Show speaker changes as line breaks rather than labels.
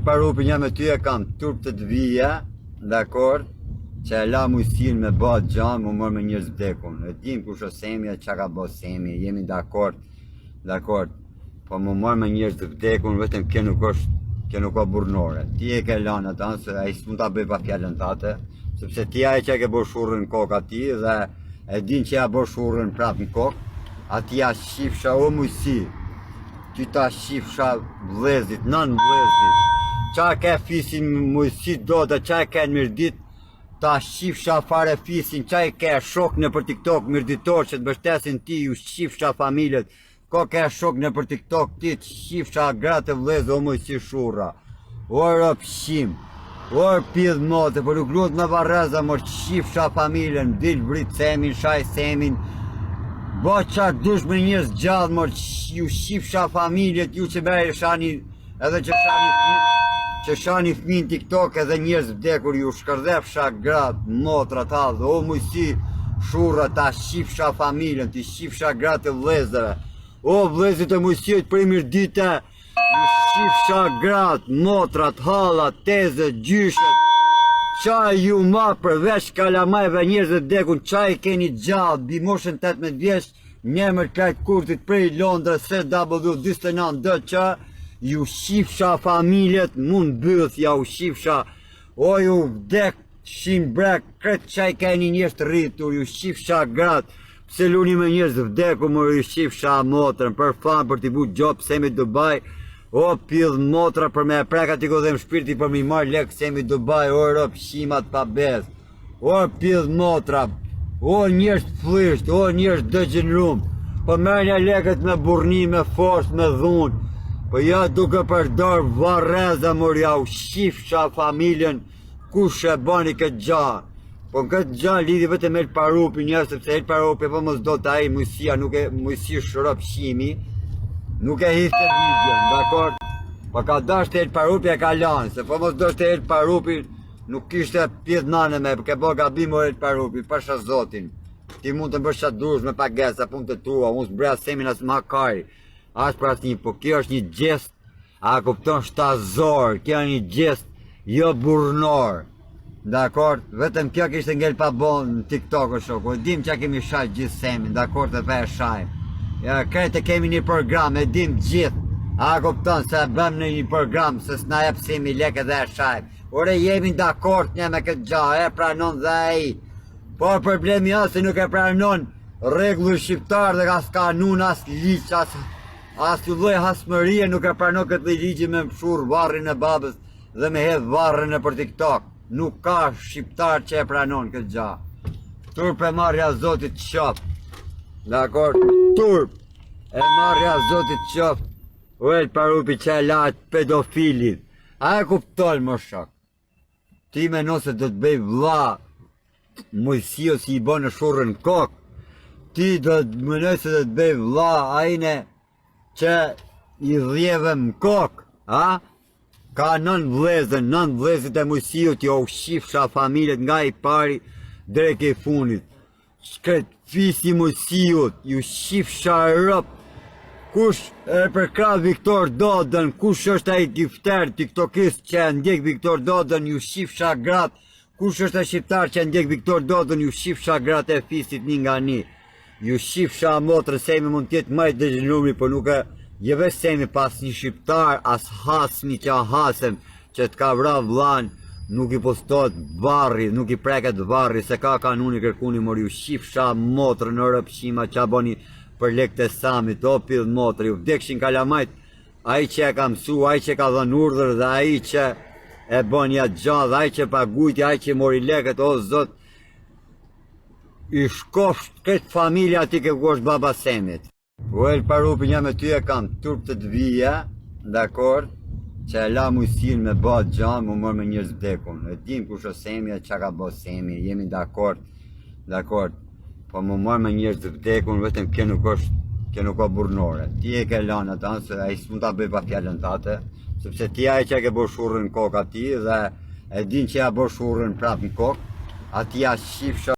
parupi një me ty e kam turp të dvija, dakord, që e la mujësin me ba gjanë, mu mërë me njërës vdekun. E dim kush o semja, që ka ba semja, jemi dakord, po mu mërë me njërës vdekun, vetëm kjo nuk o burnore. Ti e ke lanë atë, se a i s'mund ta bëj pa fjallën tate, sepse ti aje që e ke bo shurën në kokë ati, dhe e din që ja bo shurën prap në kokë, ati ja shifsha o mujësi, ty ta shifsha vlezit, nën vlezit. Qa ke fisin mujësit do dhe qa ke në mirdit, ta shifsha fare fisin, qa ke shok në për TikTok mirditor që të bështesin ti, ju shifsha familjet, ko ke shok në për TikTok ti të shifsha gratë vlezë o mujësi shurra. Orë pëshim, orë pidh mote, për nuk lutë në vareza, mërë shifsha familjen, dil vrit semin, shaj semin, bo qarë dush me njërës gjallë, mërë ju shifsha familjet, ju që bërë shani, edhe që shani fmin TikTok edhe njërës vdekur, ju shkërdefsha gratë, motrat halë, o mujësi shurra, ta shifsha familjen, ti shifsha gratë vlezëve, o vlezit e mujësit për i mirdite, ju shifsha gratë, motrat, hallat, tezët, gjyshet, qaj ju ma përveç kalamajve njërës vdekun, qaj keni gjallë, bimoshën 18 vjeç, njëmër krajt kurtit prej Londra, CW29DQ, ju shifsha familjet, mund bëth, ja u shifsha, o ju vdek, shim brek, kret qaj keni njërës të rritur, ju shifsha gratë, pse luni me njërës vdeku, më ju shifsha motrën, për fanë, për t'i bu gjopë, semi Dubai, o pidh motra për me e preka t'i godhem shpirti për mi marrë lekë semi Dubai, o rëp shimat pa bez, o pidh motra, o njërës flisht, o njërës dëgjën rumë, po merë një lekët me burni, me forës, me dhunë, po ja duke përdor vareza mor ja u shifsha familjen, kush e bani këtë gjanë, po në këtë gjanë lidi vetëm El Parupi njërë, sepse El Parupi po mos do të aji mujësia, nuk e mujësi shërop shimi, nuk e histe videon, dakord? Po ka dashte El Parupi e ka lanë, se po mos dashte El Parupi, nuk kishte pjedh nane me, ke bo gabim o El Parupi, pasha zotin. Ti mund të bësh qatë dush me pagesa, punë të tua, unë s'brea semin as ma kari. Ashtë pra një, po kjo është një gjest, a kupton shtazor, kjo është një gjest, jo burnor. Dakord? Vetëm kjo kishte ngell pa bon në TikTok o shoku, dim që kemi shaj gjithë semin, dakord të pe e shajmë. Ja, krejtë kemi një program, e dim gjithë, a kupton se bëm në një program, se s'na jep semi leke dhe e shajmë. Ore jemi dakord një me këtë gjahë, e pranon dhe e i. Por problemi është se nuk e pranon rregullu shqiptar dhe as kanun, as liq, as të lloj hasmërie nuk e pranon këtë ligji me mshur varrin e babës dhe me hedh varrin e për TikTok. Nuk ka shqiptar që e pranon këtë gjahë. Turp e marrja Zotit qoft. Dakord? Turp e marrja Zotit qoft. O El Parupi që e lahet pedofilit. A e kupton më shok? Ti menon se do të bëj vlla mujësio si i bo në shurën kokë. Ti do të mënoj se do të bëj vlla ajne që i dhjeve më kokë, a? Ka nën vlezit e mujësiut, jo u shifsha familjet nga i pari drejt e funit. Shkret fisi mujësiut, ju shifsha rëp. Kush e përkra Viktor Dodën, kush është ai gifter tiktokist që e ndjek Viktor Dodën, ju shifsha gratë. Kush është e shqiptar që e ndjek Viktor Dodën, ju shifsha gratë e fisit një nga një. Ju shifsha motrën, semi mund tjetë majtë dhe gjënumri, për nuk e jeve semi pas një shqiptar, as hasmi që a hasem, që të ka vra vlan, nuk i postot varri, nuk i preket varri, se ka kanuni kërkuni, mor ju shifsha motrën në rëpshima që a boni për lek të samit, o pidh motrë, ju vdekshin kalamajt, aji që e ka mësu, aji që ka dhën urdhër, dhe aji që e bon jatë gjanë, dhe aji që pagujti, aji që mori leket, o zot, i shkofsht këtë familja ati ke ku është baba semit. O El Parupi një me ty e kam turp të dvija, dakord, që e la mujësin me ba gjanë, mu mërë me njërës vdekun. E dim kush o semja, që ka ba semja, jemi dakord, po mu mërë me njërës vdekun, vetëm kjo nuk o burnore. Ti e ke lanë atë, se a i s'mund ta bëj pa fjallën tate, sepse ti aje që e ke bo shurën në kokë ati, dhe e din që ja bo shurën prap në kokë, ati ja shifsha